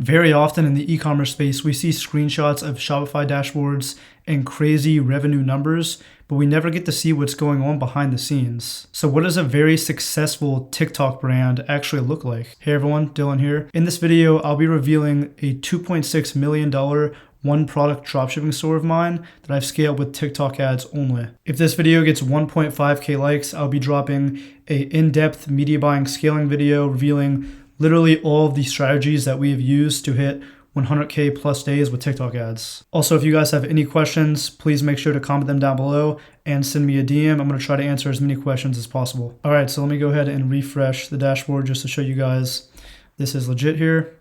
Very often in the e-commerce space, we see screenshots of Shopify dashboards and crazy revenue numbers, but we never get to see what's going on behind the scenes. So what does a very successful TikTok brand actually look like? Hey everyone, Dylan here. In this video, I'll be revealing a $2.6 million one product dropshipping store of mine that I've scaled with TikTok ads only. If this video gets 1.5K likes, I'll be dropping a in-depth media buying scaling video revealing literally all of the strategies that we have used to hit 100K plus days with TikTok ads. Also, if you guys have any questions, please make sure to comment them down below and send me a DM. I'm gonna try to answer as many questions as possible. All right, so let me go ahead and refresh the dashboard just to show you guys this is legit here.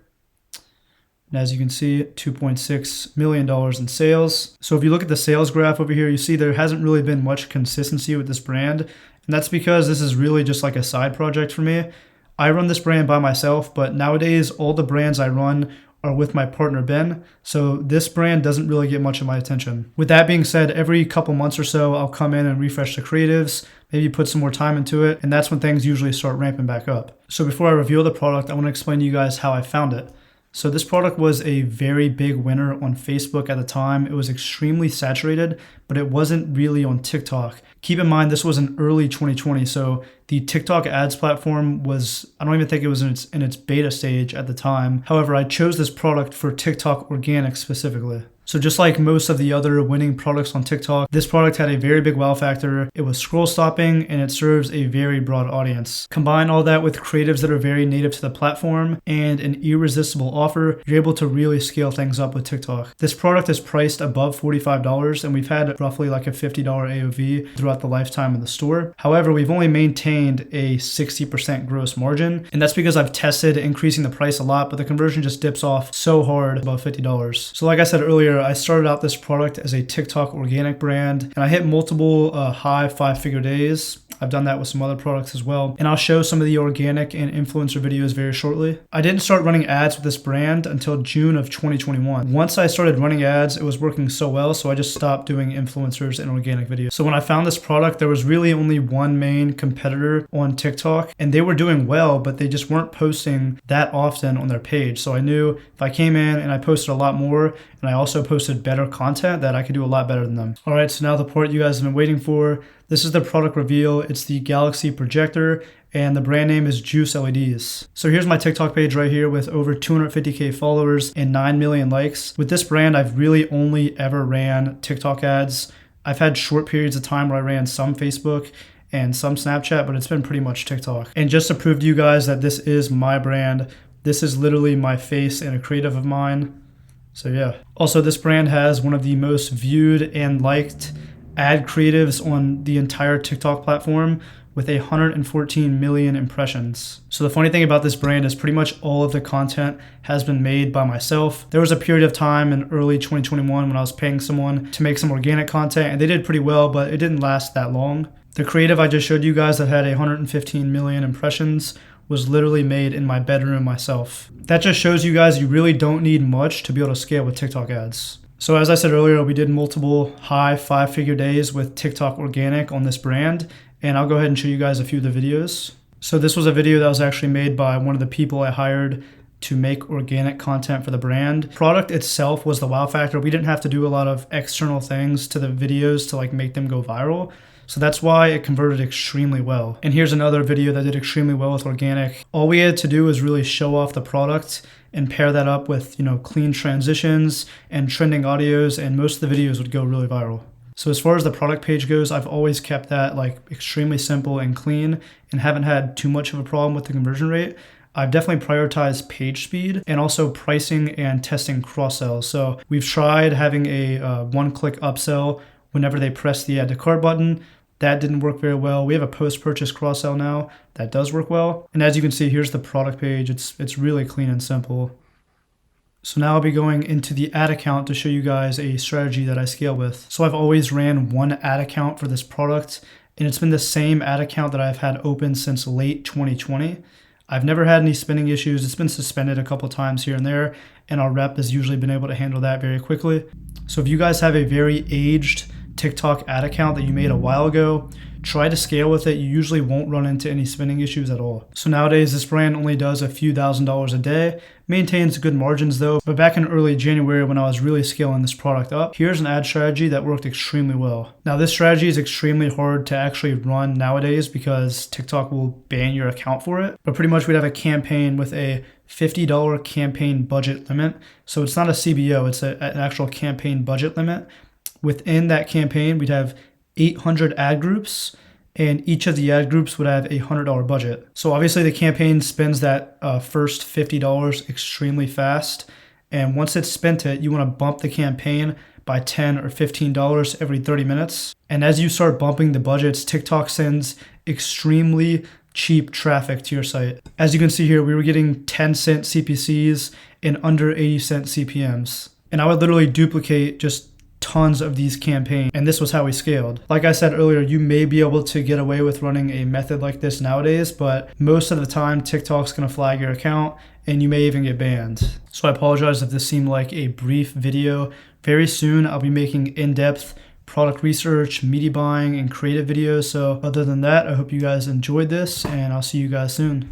And as you can see, $2.6 million in sales. So if you look at the sales graph over here, you see there hasn't really been much consistency with this brand. And that's because this is really just like a side project for me. I run this brand by myself, but nowadays all the brands I run are with my partner Ben, so this brand doesn't really get much of my attention. With that being said, every couple months or so, I'll come in and refresh the creatives, maybe put some more time into it, and that's when things usually start ramping back up. So before I reveal the product, I want to explain to you guys how I found it. So this product was a very big winner on Facebook at the time. It was extremely saturated, but it wasn't really on TikTok. Keep in mind, this was in early 2020, so the TikTok ads platform was, I don't even think it was in its beta stage at the time. However, I chose this product for TikTok organic specifically. So just like most of the other winning products on TikTok, this product had a very big wow factor. It was scroll stopping and it serves a very broad audience. Combine all that with creatives that are very native to the platform and an irresistible offer, you're able to really scale things up with TikTok. This product is priced above $45 and we've had roughly like a $50 AOV throughout the lifetime of the store. However, we've only maintained a 60% gross margin, and that's because I've tested increasing the price a lot, but the conversion just dips off so hard above $50. So like I said earlier, I started out this product as a TikTok organic brand and I hit multiple high 5-figure days. I've done that with some other products as well. And I'll show some of the organic and influencer videos very shortly. I didn't start running ads with this brand until June of 2021. Once I started running ads, it was working so well, so I just stopped doing influencers and organic videos. So when I found this product, there was really only one main competitor on TikTok and they were doing well, but they just weren't posting that often on their page. So I knew if I came in and I posted a lot more and I also posted better content, that I could do a lot better than them. All right, so now the part you guys have been waiting for. This is the product reveal. It's the Galaxy projector and the brand name is Juice LEDs. So here's my TikTok page right here with over 250K followers and 9 million likes. With this brand, I've really only ever ran TikTok ads. I've had short periods of time where I ran some Facebook and some Snapchat, but it's been pretty much TikTok. And just to prove to you guys that this is my brand, this is literally my face and a creative of mine. So yeah. Also, this brand has one of the most viewed and liked ad creatives on the entire TikTok platform with 114 million impressions. So the funny thing about this brand is pretty much all of the content has been made by myself. There was a period of time in early 2021 when I was paying someone to make some organic content and they did pretty well, but it didn't last that long. The creative I just showed you guys that had 115 million impressions was literally made in my bedroom myself. That just shows you guys you really don't need much to be able to scale with TikTok ads. So as I said earlier, we did multiple high 5-figure days with TikTok organic on this brand, and I'll go ahead and show you guys a few of the videos. So this was a video that was actually made by one of the people I hired to make organic content for the brand. Product itself was the wow factor. We didn't have to do a lot of external things to the videos to like make them go viral. So that's why it converted extremely well. And here's another video that did extremely well with organic. All we had to do was really show off the product and pair that up with, clean transitions and trending audios, and most of the videos would go really viral. So as far as the product page goes, I've always kept that like extremely simple and clean and haven't had too much of a problem with the conversion rate. I've definitely prioritized page speed and also pricing and testing cross-sells. So we've tried having a one-click upsell whenever they press the add to cart button. That didn't work very well. We have a post-purchase cross-sell now. That does work well. And as you can see, here's the product page. It's really clean and simple. So now I'll be going into the ad account to show you guys a strategy that I scale with. So I've always ran one ad account for this product, and it's been the same ad account that I've had open since late 2020. I've never had any spinning issues. It's been suspended a couple times here and there, and our rep has usually been able to handle that very quickly. So if you guys have a very aged TikTok ad account that you made a while ago, try to scale with it. You usually won't run into any spending issues at all. So nowadays, this brand only does a few $1,000s a day, maintains good margins though. But back in early January when I was really scaling this product up, here's an ad strategy that worked extremely well. Now this strategy is extremely hard to actually run nowadays because TikTok will ban your account for it. But pretty much we'd have a campaign with a $50 campaign budget limit. So it's not a CBO, it's an actual campaign budget limit. Within that campaign, we'd have 800 ad groups, and each of the ad groups would have a $100 budget. So obviously the campaign spends that first $50 extremely fast. And once it's spent it, you want to bump the campaign by $10 or $15 every 30 minutes. And as you start bumping the budgets, TikTok sends extremely cheap traffic to your site. As you can see here, we were getting 10-cent CPCs and under 80-cent CPMs. And I would literally duplicate just tons of these campaigns, and this was how we scaled. Like I said earlier, you may be able to get away with running a method like this nowadays, but most of the time TikTok's gonna flag your account and you may even get banned. So I apologize if this seemed like a brief video. Very soon I'll be making in-depth product research, media buying, and creative videos. So other than that, I hope you guys enjoyed this, and I'll see you guys soon.